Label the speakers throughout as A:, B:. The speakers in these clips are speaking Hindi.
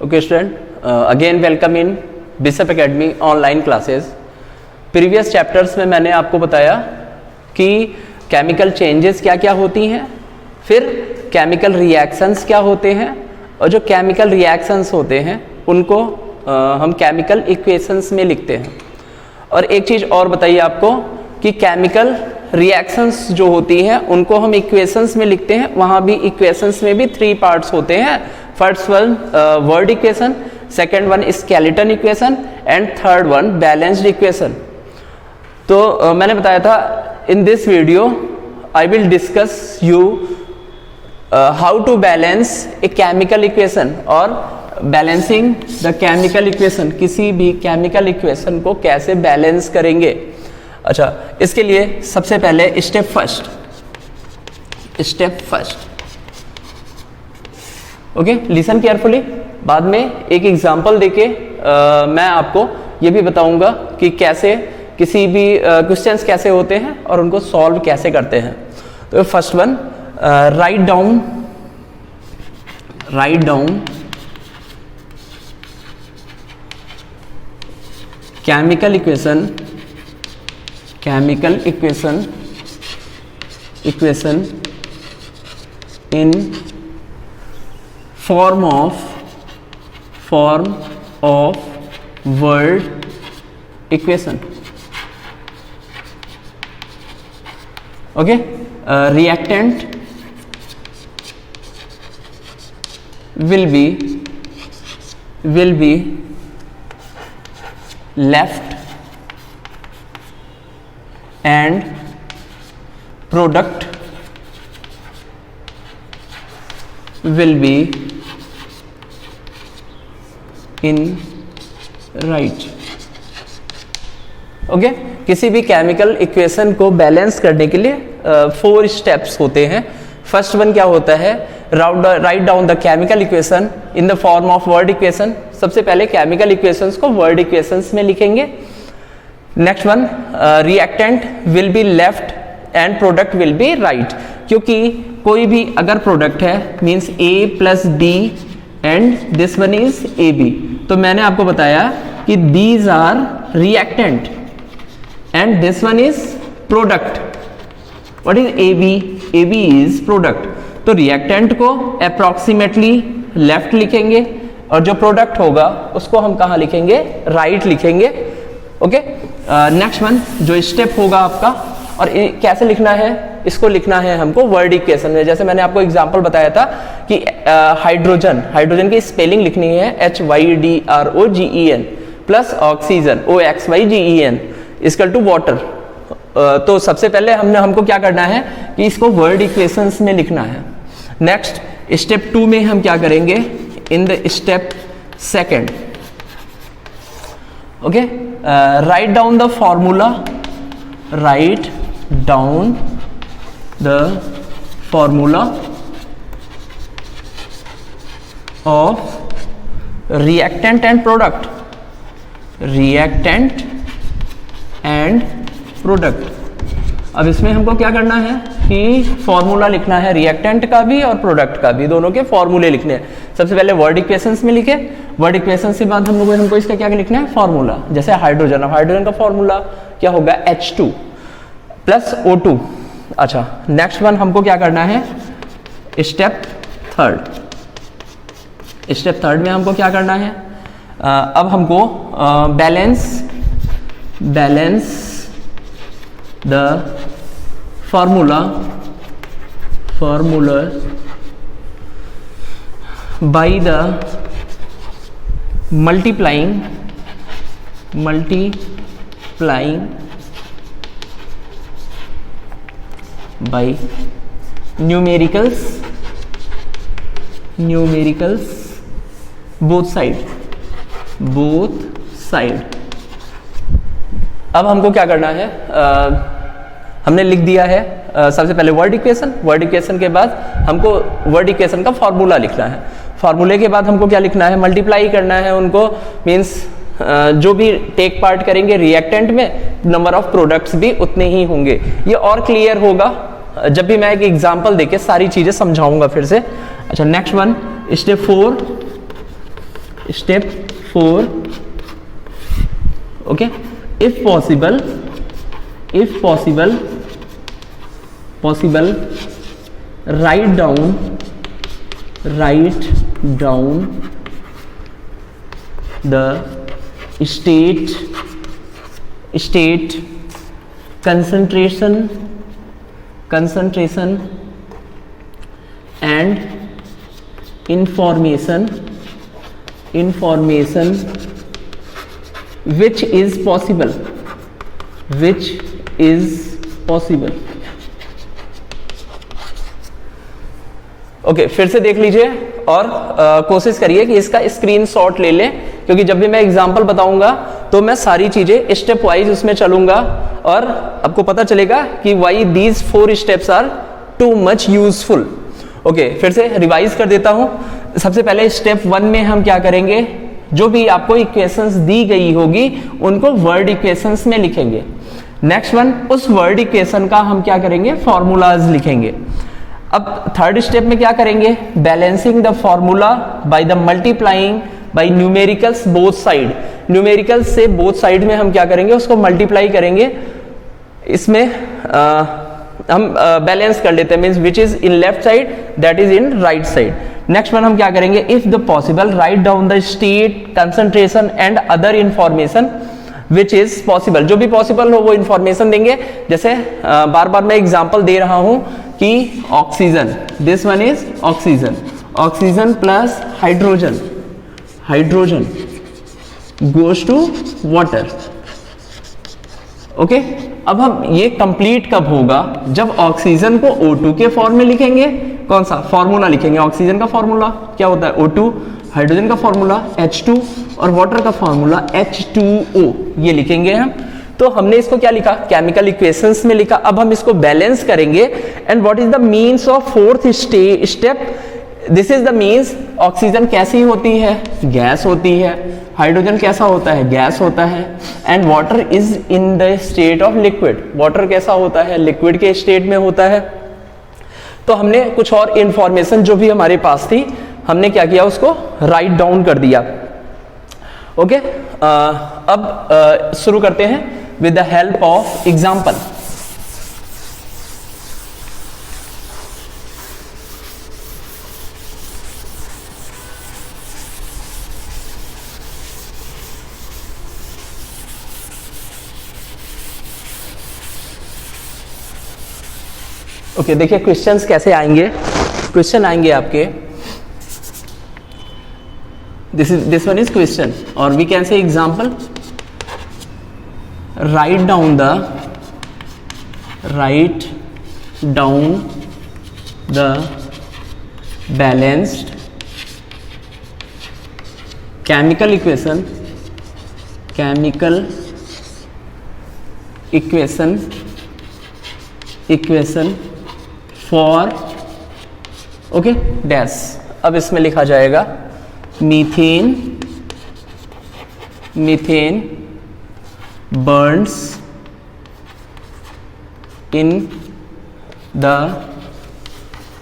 A: Okay student, again welcome in Bishop Academy online classes. Previous chapters में मैंने आपको बताया कि केमिकल चेंजेस क्या क्या होती हैं, फिर केमिकल रिएक्शंस क्या होते हैं, और जो केमिकल रिएक्शंस होते हैं उनको हम केमिकल इक्वेशंस में लिखते हैं। और एक चीज़ और बताइए आपको कि केमिकल रिएक्शंस जो होती हैं उनको हम इक्वेशंस में लिखते हैं। वहाँ भी इक्वेशंस में भी 3 पार्ट्स होते हैं। First one word equation, second one skeleton equation and third one balanced equation. तो मैंने बताया था in this video I will discuss you how to balance a chemical equation और बैलेंसिंग द केमिकल इक्वेशन। किसी भी केमिकल इक्वेशन को कैसे बैलेंस करेंगे। अच्छा, इसके लिए सबसे पहले step first okay, listen carefully. बाद में एक एग्जांपल देके मैं आपको ये भी बताऊंगा कि कैसे किसी भी क्वेश्चंस कैसे होते हैं और उनको सॉल्व कैसे करते हैं। तो first one, write down chemical equation in form of word equation. Okay, reactant will be left and product will be in right. Okay, किसी भी केमिकल इक्वेशन को बैलेंस करने के लिए 4 स्टेप्स होते हैं। फर्स्ट वन क्या होता है, write down the chemical equation in the form of word equation. सबसे पहले केमिकल इक्वेशंस को वर्ड इक्वेशंस में लिखेंगे। Next one, reactant will be left and product will be right. क्योंकि कोई भी अगर प्रोडक्ट है means A plus B and this one is AB। तो मैंने आपको बताया कि these are reactant and this one is product. What is AB? AB is product. तो रिएक्टेंट को अप्रोक्सीमेटली लेफ्ट लिखेंगे और जो प्रोडक्ट होगा उसको हम कहाँ लिखेंगे, राइट लिखेंगे। ओके, नेक्स्ट वन जो स्टेप होगा आपका, और कैसे लिखना है, इसको लिखना है हमको वर्ड इक्वेशन में। जैसे मैंने आपको एग्जांपल बताया था कि हाइड्रोजन की स्पेलिंग लिखनी है HYDROGEN plus oxygen OXYGEN equal to water. तो सबसे पहले हमको क्या करना है कि इसको वर्ड इक्वेशंस में लिखना है। नेक्स्ट स्टेप 2 में हम क्या करेंगे, in the step second okay, right down the formula of reactant and product. अब इसमें हमको क्या करना है कि फॉर्मूला लिखना है रिएक्टेंट का भी और प्रोडक्ट का भी, दोनों के फॉर्मूले लिखने हैं। सबसे पहले वर्ड इक्वेशंस में लिखे, वर्ड इक्वेशंस के बाद हमको इसका क्या लिखना है, फॉर्मूला। जैसे हाइड्रोजन का फॉर्मूला क्या होगा, H2 प्लस O2। अच्छा, नेक्स्ट वन हमको क्या करना है, स्टेप थर्ड में हमको क्या करना है, अब हमको balance the formula by the multiplying by numericals both side। अब हमको क्या करना है, हमने लिख दिया है सबसे पहले वर्ड इक्वेशन के बाद हमको वर्ड इक्वेशन का फॉर्मूला लिखना है। फॉर्मूले के बाद हमको क्या लिखना है, मल्टीप्लाई करना है उनको, मीन्स जो भी टेक पार्ट करेंगे रिएक्टेंट में नंबर ऑफ प्रोडक्ट्स भी उतने ही होंगे। ये और क्लियर होगा जब भी मैं एक एग्जांपल देके सारी चीजें समझाऊंगा फिर से। अच्छा next one, step 4 step 4, okay, if possible write down the state concentration and information which is possible. Okay, फिर से देख लीजिए और कोशिश करिए कि इसका स्क्रीनशॉट ले लें, क्योंकि जब भी मैं एग्जांपल बताऊंगा तो मैं सारी चीजें स्टेप वाइज उसमें चलूंगा और आपको पता चलेगा कि why these 4 steps are too much useful. Okay, फिर से रिवाइज कर देता हूं। सबसे पहले स्टेप 1 में हम क्या करेंगे, जो भी आपको इक्वेशंस दी गई होगी उनको वर्ड इक्वेशंस में लिखेंगे। नेक्स्ट वन, उस वर्ड इक्वेशन का हम क्या करेंगे, फॉर्मूलाज लिखेंगे। अब थर्ड स्टेप में क्या करेंगे, balancing the formula by the multiplying by numericals both side. Numericals से बोथ साइड में हम क्या करेंगे, उसको मल्टीप्लाई करेंगे। इसमें हम बैलेंस कर लेते हैं, means which is in left side that is in right side. Next one हम क्या करेंगे, if the possible right down the state concentration and other information which is possible. जो भी पॉसिबल हो वो इंफॉर्मेशन देंगे। जैसे बार बार मैं एग्जांपल दे रहा हूं कि oxygen, this one is oxygen plus hydrogen goes to water. Okay, अब हम ये कंप्लीट कब होगा, जब ऑक्सीजन को O2 के फॉर्म में लिखेंगे। कौन सा फॉर्मूला लिखेंगे, ऑक्सीजन का फॉर्मूला क्या होता है O2, हाइड्रोजन का फॉर्मूला H2 और वाटर का फॉर्मूला H2O, ये लिखेंगे हम। तो हमने इसको क्या लिखा, केमिकल इक्वेशंस में लिखा। अब हम इसको बैलेंस करेंगे। And what is the means of fourth step, this is the means. Oxygen कैसी होती है, गैस होती है। हाइड्रोजन कैसा होता है, गैस होता है। And water is in the state of liquid, water कैसा होता है, लिक्विड के स्टेट में होता है। तो हमने कुछ और इंफॉर्मेशन जो भी हमारे पास थी, हमने क्या किया, उसको राइट डाउन कर दिया। ओके, अब शुरू करते हैं with the help of example. Okay, देखिए क्वेश्चंस कैसे आएंगे। क्वेश्चन आएंगे आपके, this one is question or we can say example, write down the balanced chemical equation for okay dash. अब इसमें लिखा जाएगा methane burns in the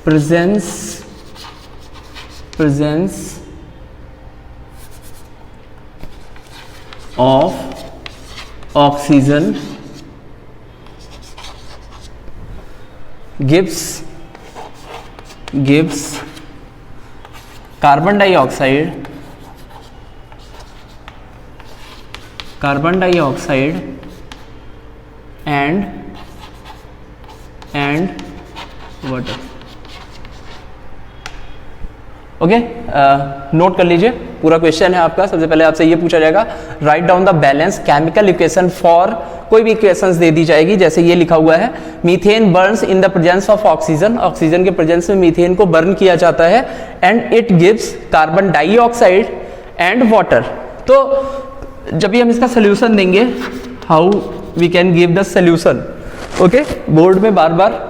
A: presence of oxygen gives carbon dioxide and water। Okay, note कर लीजिए, पूरा क्वेश्चन है आपका। सबसे पहले आपसे ये पूछा जाएगा, right down the balance chemical equation for, कोई भी इक्वेशंस दे दी जाएगी। जैसे ये लिखा हुआ है, methane burns in the presence of oxygen, oxygen के प्रेजेंस में मीथेन को बर्न किया जाता है। And it gives carbon dioxide and water. तो जब भी हम इसका सोल्यूशन देंगे, how we can give the solution. Okay, board में बार बार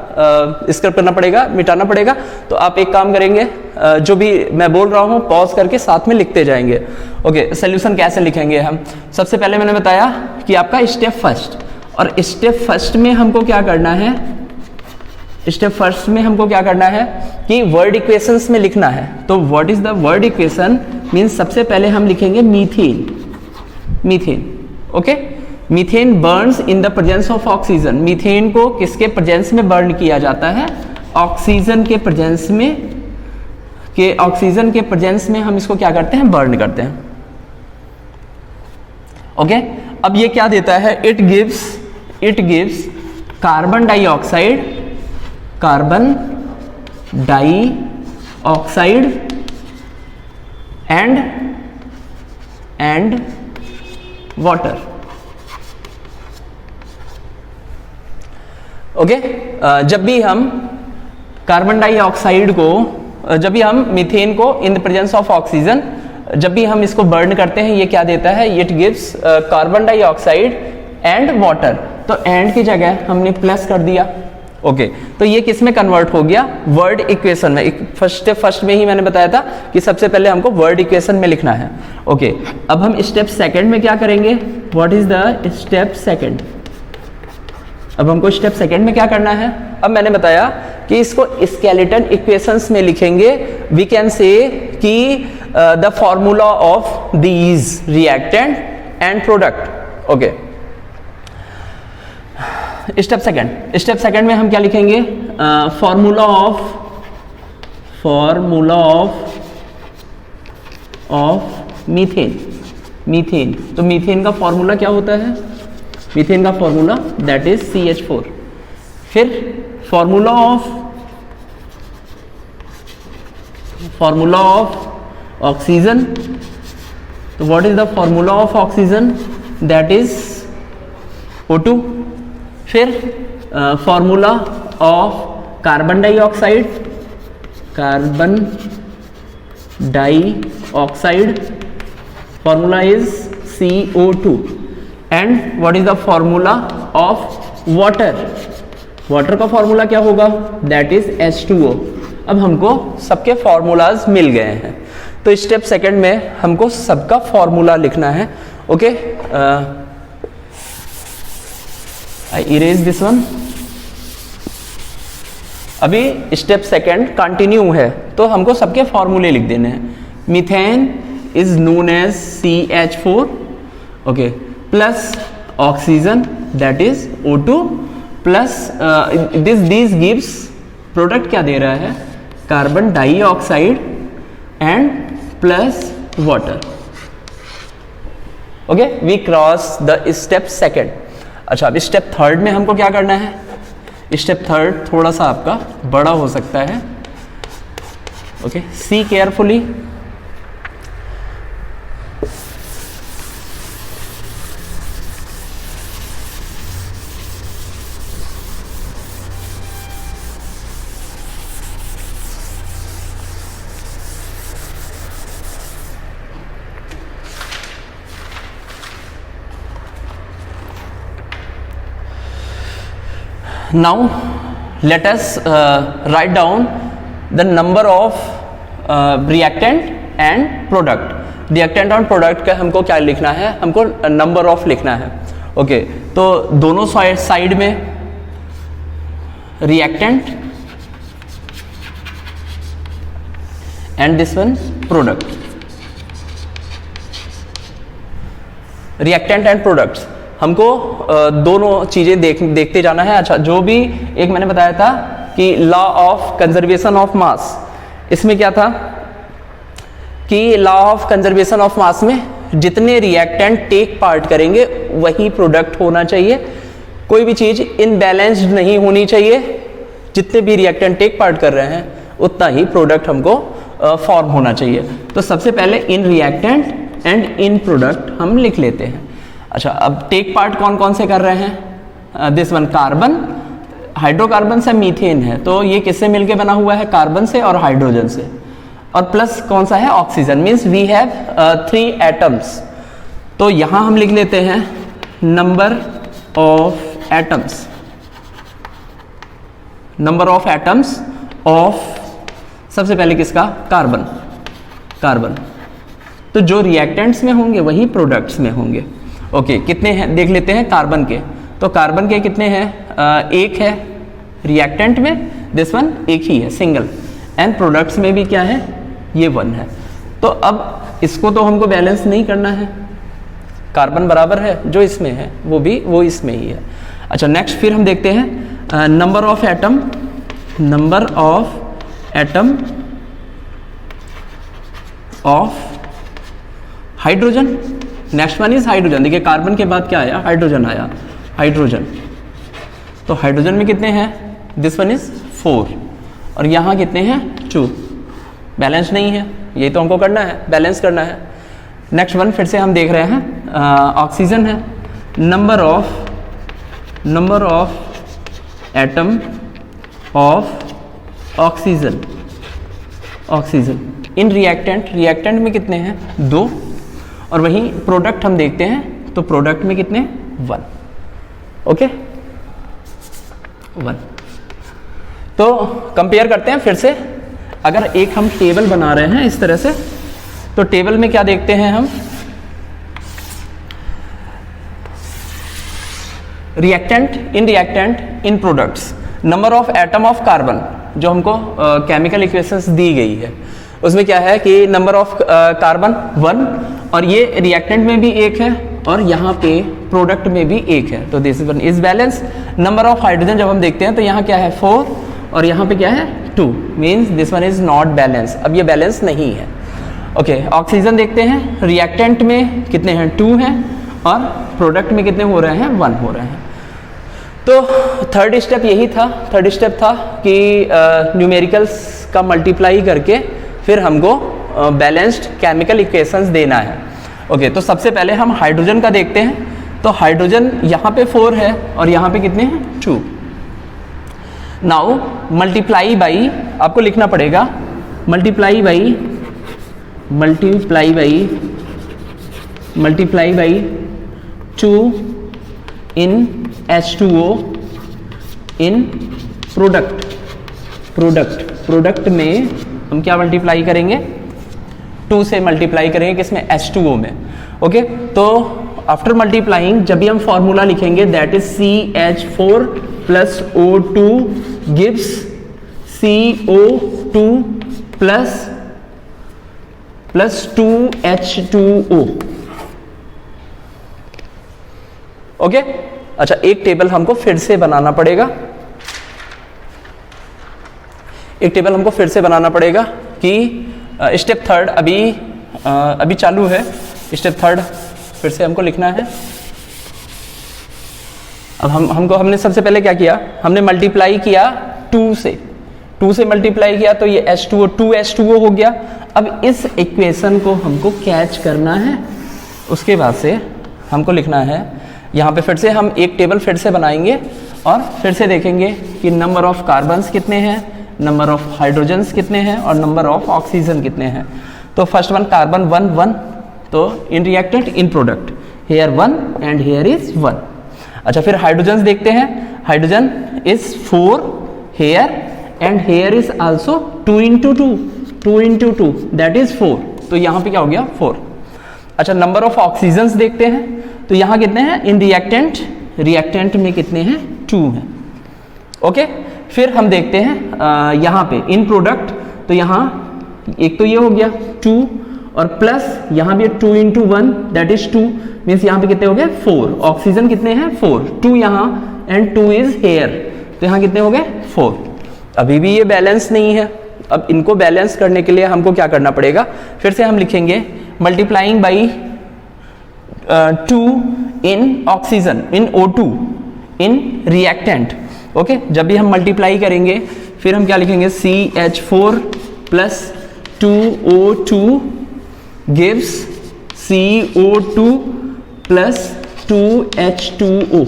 A: स्क्रब करना पड़ेगा, मिटाना पड़ेगा। तो आप एक काम करेंगे, जो भी मैं बोल रहा हूं पॉज करके साथ में लिखते जाएंगे। ओके, सोल्यूशन कैसे लिखेंगे हम। सबसे पहले मैंने बताया कि आपका स्टेप फर्स्ट, और स्टेप फर्स्ट में हमको क्या करना है, कि वर्ड इक्वेशंस में लिखना है। तो what is the word equation means सबसे पहले हम लिखेंगे methane, methane, okay. Methane burns in the presence of oxygen, methane को किसके प्रेजेंस में बर्न किया जाता है? ऑक्सीजन के प्रेजेंस में, ऑक्सीजन के प्रेजेंस में हम इसको क्या करते हैं? बर्न करते हैं, ओके। अब ये क्या देता है? It gives carbon dioxide, carbon dioxide and water, okay. जब भी हम कार्बन डाइऑक्साइड को, जब भी हम मीथेन को इन द प्रेजेंस ऑफ ऑक्सीजन, जब भी हम इसको बर्न करते हैं, ये क्या देता है? It gives carbon dioxide and water. तो एंड की जगह हमने प्लस कर दिया, ओके। तो ये किस में कन्वर्ट हो गया? वर्ड इक्वेशन में। फर्स्ट में ही मैंने बताया था कि सबसे पहले हमको वर्ड इक्वेशन में लिखना है, ओके। अब हम स्टेप सेकंड में क्या करेंगे? What is the step second? अब हमको स्टेप सेकंड में क्या करना है? अब मैंने बताया कि इसको स्केलेटन इक्वेशंस में लिखेंगे। वी कैन से कि the formula of these reactant and product, okay. Step second में हम क्या लिखेंगे? Formula of methane. तो मीथेन का फॉर्मूला क्या होता है? मीथेन का फॉर्मूला दैट इज CH4। फिर फॉर्मूला ऑफ ऑक्सीजन। तो what is the formula of oxygen? That is O2। फिर formula of carbon dioxide, formula is CO2। And what is the formula of water का फॉर्मूला क्या होगा? That is H2O। अब हमको सबके फॉर्मूलाज मिल गए हैं, तो स्टेप सेकंड में हमको सबका फॉर्मूला लिखना है, okay. I erase this one. अभी स्टेप सेकंड कंटिन्यू है, तो हमको सबके फॉर्मूले लिख देने हैं। Methane is known as CH4, okay, plus oxygen that is O2 plus this gives, product क्या दे रहा है? Carbon dioxide and plus water, okay. We cross the step second. अच्छा, अब स्टेप थर्ड में हमको क्या करना है? स्टेप थर्ड थोड़ा सा आपका बड़ा हो सकता है, okay. See carefully. Now let us write down the number of reactant and product. Reactant और product का हमको क्या लिखना है? हमको number of लिखना है, ओके। तो दोनों साइड में reactant and this one product. Reactant and products हमको दोनों चीजें देखते जाना है। अच्छा, जो भी एक मैंने बताया था कि law of conservation of mass, इसमें क्या था कि law of conservation of mass में जितने रिएक्टेंट टेक पार्ट करेंगे वही प्रोडक्ट होना चाहिए। कोई भी चीज इनबैलेंस्ड नहीं होनी चाहिए। जितने भी रिएक्टेंट टेक पार्ट कर रहे हैं उतना ही प्रोडक्ट हमको फॉर्म होना चाहिए। तो सबसे पहले in reactant and in product हम लिख लेते हैं। अच्छा, अब टेक पार्ट कौन कौन से कर रहे हैं? दिस वन कार्बन, हाइड्रोकार्बन से मीथेन है, तो ये किससे मिलके बना हुआ है? कार्बन से और हाइड्रोजन से। और प्लस कौन सा है? Oxygen. Means we have 3 atoms. तो यहां हम लिख लेते हैं number of atoms, number of atoms of, सबसे पहले किसका? कार्बन। तो जो रिएक्टेंट्स में होंगे वही प्रोडक्ट्स में होंगे, ओके। कितने हैं देख लेते हैं कार्बन के। तो कार्बन के कितने हैं? एक है रिएक्टेंट में, दिस वन एक ही है, सिंगल। एंड प्रोडक्ट्स में भी क्या है? ये 1 है। तो अब इसको तो हमको बैलेंस नहीं करना है, कार्बन बराबर है जो इसमें है वो इसमें ही है। अच्छा नेक्स्ट फिर हम देखते हैं number of atom of hydrogen. Next one is hydrogen. देखिए कार्बन के बाद क्या आया, हाइड्रोजन आया, हाइड्रोजन। तो हाइड्रोजन में कितने हैं, दिस वन इज 4 और यहाँ कितने हैं 2। बैलेंस नहीं है, यही तो हमको करना है, बैलेंस करना है। नेक्स्ट वन फिर से हम देख रहे हैं ऑक्सीजन है। Number of atom of oxygen in reactant में कितने हैं 2 और वहीं प्रोडक्ट हम देखते हैं तो प्रोडक्ट में कितने 1। ओके 1। तो कंपेयर करते हैं फिर से। अगर एक हम टेबल बना रहे हैं इस तरह से, तो टेबल में क्या देखते हैं हम, reactant in products, number of atom of carbon जो हमको केमिकल इक्वेशंस दी गई है उसमें क्या है कि नंबर ऑफ कार्बन 1 और ये रिएक्टेंट में भी 1 है और यहाँ पे प्रोडक्ट में भी 1 है, तो this one is balance. Number of hydrogen जब हम देखते हैं तो यहाँ क्या है 4 और यहाँ पे क्या है 2, means this one is not balance, अब ये बैलेंस नहीं है। ओके ऑक्सीजन देखते हैं, रिएक्टेंट में कितने हैं 2 हैं और प्रोडक्ट में कितने हो रहे हैं 1 हो रहे हैं। तो थर्ड स्टेप था कि न्यूमेरिकल्स का मल्टीप्लाई करके फिर हमको बैलेंस्ड केमिकल इक्वेशंस देना है। ओके तो सबसे पहले हम हाइड्रोजन का देखते हैं। तो हाइड्रोजन यहाँ पे 4 है और यहाँ पे कितने हैं 2। नाउ मल्टीप्लाई बाई, आपको लिखना पड़ेगा multiply by 2 in H2O in product में हम क्या मल्टीप्लाई करेंगे 2 से मल्टीप्लाई करेंगे किसमें H2O में। ओके तो आफ्टर मल्टीप्लाइंग जब भी हम फॉर्मूला लिखेंगे that is CH4 plus O2 gives CO2 plus 2H2O। Okay अच्छा एक टेबल हमको फिर से बनाना पड़ेगा, कि स्टेप थर्ड अभी चालू है। स्टेप थर्ड फिर से हमको लिखना है। अब हमने सबसे पहले क्या किया, हमने मल्टीप्लाई किया 2 से मल्टीप्लाई किया तो ये H2O 2H2O हो गया। अब इस इक्वेशन को हमको कैच करना है, उसके बाद से हमको लिखना है यहाँ पे। फिर से हम एक टेबल फिर से बनाएंगे और फिर से देखेंगे कि नंबर ऑफ कार्बन्स कितने हैं, नंबर ऑफ हाइड्रोजन्स कितने हैं और नंबर ऑफ ऑक्सीजन कितने हैं। तो फर्स्ट वन कार्बन 1, तो in reactant in product here 1 and here is 1। अच्छा फिर हाइड्रोजन्स देखते हैं, hydrogen is 4 here and here is also 2 into 2 that is 4, तो यहाँ पे क्या हो गया 4। अच्छा नंबर ऑफ ऑक्सीजन्स देखते हैं, तो यहाँ कितने हैं इन रिएक्टेंट में कितने हैं 2 हैं। ओके फिर हम देखते हैं यहाँ पे इन प्रोडक्ट, तो यहाँ एक तो ये हो गया 2 और प्लस यहाँ भी 2 into 1 दैट इज 2, मीन्स यहाँ पे कितने हो गए 4। ऑक्सीजन कितने हैं 4, 2 यहाँ एंड 2 इज हेयर, तो यहाँ कितने हो गए 4। अभी भी ये बैलेंस नहीं है। अब इनको बैलेंस करने के लिए हमको क्या करना पड़ेगा, फिर से हम लिखेंगे multiplying by 2 in oxygen in O2 in reactant. Okay जब भी हम मल्टीप्लाई करेंगे फिर हम क्या लिखेंगे CH4 plus 2O2 gives CO2 plus 2H2O।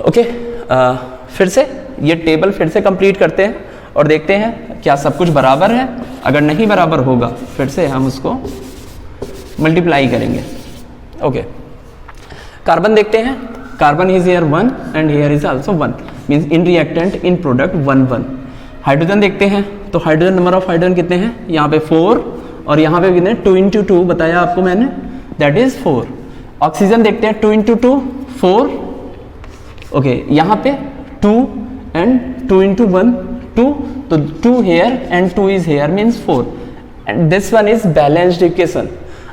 A: Okay फिर से ये टेबल फिर से कंप्लीट करते हैं और देखते हैं क्या सब कुछ बराबर है। अगर नहीं बराबर होगा फिर से हम उसको मल्टीप्लाई करेंगे। ओके कार्बन देखते हैं, carbon is here 1 and here is also 1, means in reactant in product 1। Hydrogen देखते हैं, तो हाइड्रोजन नंबर ऑफ हाइड्रोजन कितने हैं, यहाँ पे 4 और यहाँ पे कितने 2 into 2 बताया आपको मैंने, दैट इज 4। ऑक्सीजन देखते हैं 2 into 2 4। ओके यहाँ पे 2 एंड 2 into 1 2, तो 2 here and 2 is here means 4। And this one is balanced equation.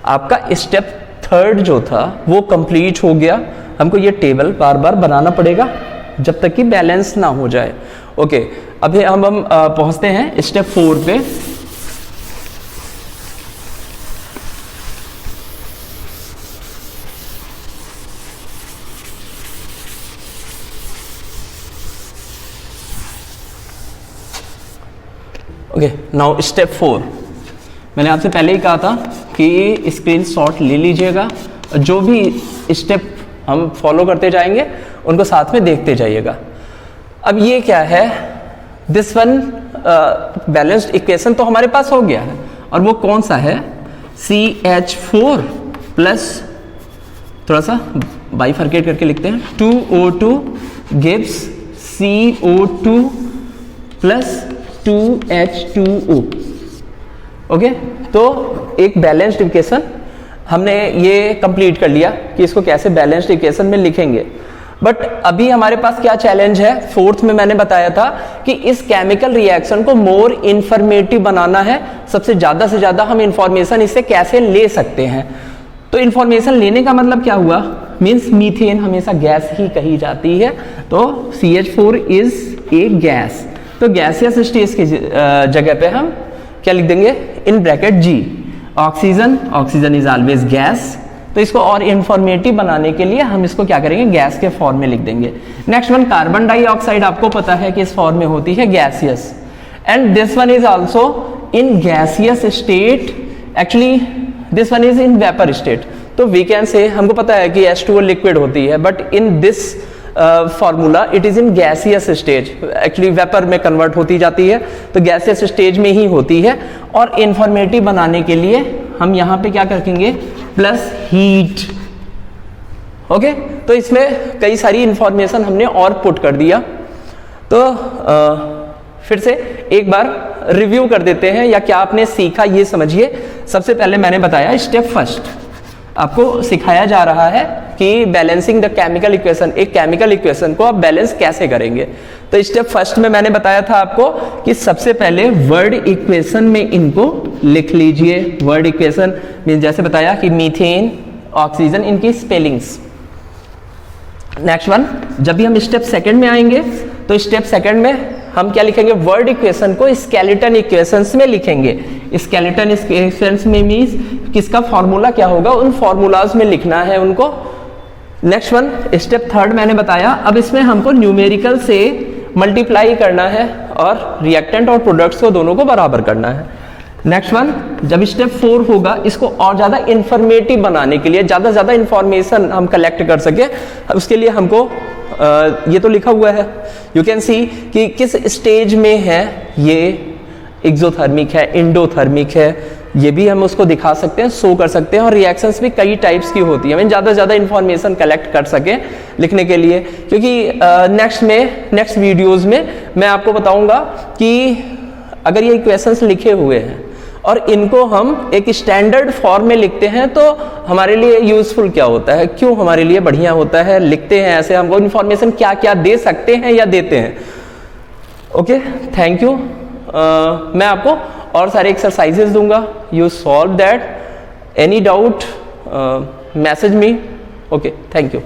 A: आपका स्टेप थर्ड जो था वो कंप्लीट हो गया। हमको ये टेबल बार बार बनाना पड़ेगा जब तक कि बैलेंस ना हो जाए। ओके, अभी हम पहुंचते हैं स्टेप 4 पे। Okay, now step 4। मैंने आपसे पहले ही कहा था कि स्क्रीनशॉट ले लीजिएगा, जो भी स्टेप हम फॉलो करते जाएंगे उनको साथ में देखते जाइएगा। अब ये क्या है, दिस वन बैलेंस्ड इक्वेशन तो हमारे पास हो गया है, और वो कौन सा है, CH4 प्लस, थोड़ा सा बाइफरकेट करके लिखते हैं, 2O2 gives CO2 plus 2H2O। Okay, तो एक बैलेंस्ड इक्वेशन हमने ये कंप्लीट कर लिया कि इसको कैसे बैलेंस्ड इक्वेशन में लिखेंगे। बट अभी हमारे पास क्या चैलेंज है, 4th में मैंने बताया था कि इस केमिकल रिएक्शन को मोर इंफॉर्मेटिव बनाना है। सबसे ज्यादा से ज्यादा हम इंफॉर्मेशन इससे कैसे ले सकते हैं। तो इंफॉर्मेशन लेने का मतलब क्या हुआ, मीन्स मीथेन हमेशा गैस ही कही जाती है, तो CH4 इज ए गैस। तो गैसियस स्टेज की जगह पे हम क्या लिख देंगे, in bracket G। Oxygen, oxygen is always gas. तो इसको और इंफॉर्मेटिव बनाने के लिए हम इसको क्या करेंगे, गैस के फॉर्म में लिख देंगे। नेक्स्ट वन, कार्बन डाइऑक्साइड आपको पता है कि इस फॉर्म में होती है gaseous, and this one is also in gaseous state, actually this one is in vapour state. तो वी कैन से, हमको पता है कि H2O लिक्विड होती है, but in this formula it is in gaseous stage, actually vapour में कन्वर्ट होती जाती है, तो गैसियस स्टेज में ही होती है। और इंफॉर्मेटिव बनाने के लिए हम यहाँ पे क्या करेंगे, प्लस हीट। ओके, तो इसमें कई सारी इंफॉर्मेशन हमने और पुट कर दिया। तो फिर से एक बार रिव्यू कर देते हैं, या क्या आपने सीखा ये समझिए। सबसे पहले मैंने बताया स्टेप फर्स्ट, आपको सिखाया जा रहा है कि बैलेंसिंग द केमिकल इक्वेशन, एक केमिकल इक्वेशन को आप बैलेंस कैसे करेंगे। तो स्टेप फर्स्ट में मैंने बताया था आपको कि सबसे पहले वर्ड इक्वेशन में इनको लिख लीजिए। वर्ड इक्वेशन मीन जैसे बताया कि मीथेन, ऑक्सीजन, इनकी स्पेलिंग्स। नेक्स्ट वन, जब भी हम स्टेप सेकंड में आएंगे तो स्टेप सेकंड में हम क्या लिखेंगे, वर्ड इक्वेशन को स्केलेटन इक्वेशंस में लिखेंगे। स्केलेटन इक्वेशंस में मींस किसका फॉर्मूला क्या होगा, उन फॉर्मूलाज में लिखना है उनको। नेक्स्ट वन, स्टेप थर्ड मैंने बताया, अब इसमें हमको न्यूमेरिकल से मल्टीप्लाई करना है और रिएक्टेंट और प्रोडक्ट्स को दोनों को बराबर करना है। नेक्स्ट वन, जब स्टेप 4 होगा, इसको और ज्यादा इंफॉर्मेटिव बनाने के लिए, ज्यादा से ज्यादा इंफॉर्मेशन हम कलेक्ट कर सके, उसके लिए हमको ये तो लिखा हुआ है, यू कैन सी कि किस स्टेज में है, ये एक्सोथर्मिक है, इंडोथर्मिक है, ये भी हम उसको दिखा सकते हैं, शो कर सकते हैं। और रिएक्शंस भी कई टाइप्स की होती है, ज़्यादा से ज़्यादा इंफॉर्मेशन कलेक्ट कर सकें लिखने के लिए। क्योंकि नेक्स्ट वीडियोस में मैं आपको बताऊंगा कि अगर ये इक्वेशंस लिखे हुए हैं और इनको हम एक स्टैंडर्ड फॉर्म में लिखते हैं तो हमारे लिए यूजफुल क्या होता है, क्यों हमारे लिए बढ़िया होता है, लिखते हैं ऐसे, हमको इन्फॉर्मेशन क्या क्या दे सकते हैं या देते हैं। Okay, thank you. मैं आपको और सारे एक्सरसाइजेस दूंगा, you solve that. Any doubt message me. Okay, thank you.